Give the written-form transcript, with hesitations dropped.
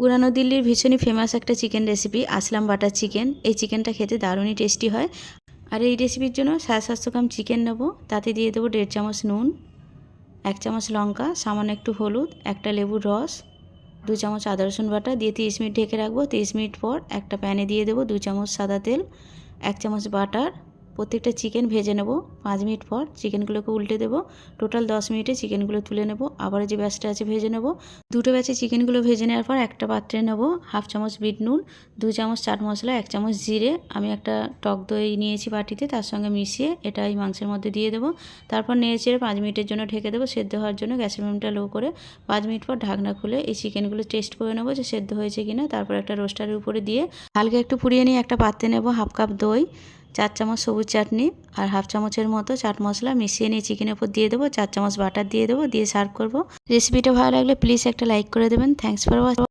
পুরানো দিল্লির ভীষণই ফেমাস একটা চিকেন রেসিপি আসলাম বাটার চিকেন। এই চিকেনটা খেতে দারুণই টেস্টি হয়। আর এই রেসিপির জন্য 700 গ্রাম চিকেন নেব। তাতে দিয়ে দেবো 1.5 চামচ নুন, 1 চামচ লঙ্কা, সামান্য একটু হলুদ, একটা লেবুর রস, 2 চামচ আদা রসুন বাটা দিয়ে 30 মিনিট ঢেকে রাখবো। 30 মিনিট পর একটা প্যানে দিয়ে দেবো 2 চামচ সাদা তেল, 1 চামচ বাটার। প্রত্যেকটা চিকেন ভেজে নেব। 5 মিনিট পর চিকেনগুলোকে উল্টে দেবো। টোটাল 10 মিনিটে চিকেনগুলো তুলে নেব। আবার যে ব্যাচটা আছে ভেজে নেব। দুটো ব্যাচে চিকেনগুলো ভেজে নেওয়ার পর একটা পাত্রে নেব 1/2 চামচ বিট নুন, 2 চামচ চাট মশলা, 1 চামচ জিরে। আমি একটা টক দই নিয়েছি বাটিতে, তার সঙ্গে মিশিয়ে এটা এই মাংসের মধ্যে দিয়ে দেবো। তারপর নেড়েচেড়ে 5 মিনিটের জন্য ঢেকে দেবো সেদ্ধ হওয়ার জন্য। গ্যাসের ফ্লেমটা লো করে 5 মিনিট পর ঢাকনা খুলে এই চিকেনগুলো টেস্ট করে নেবো যে সেদ্ধ হয়েছে কিনা। তারপর একটা রোস্টারের উপরে দিয়ে হালকা একটু পুড়িয়ে নিয়ে একটা পাত্রে নেব 1/2 কাপ দই, 4 চামচ সবুজ চাটনি আর 1/2 চামচের মতো চাট মশলা মিশিয়ে নিয়ে চিকেনের উপর দিয়ে দেবো। 4 চামচ বাটার দিয়ে দেবো, দিয়ে সার্ভ করব। রেসিপিটা ভালো লাগলে প্লিজ একটা লাইক করে দেবেন। Thanks for watching.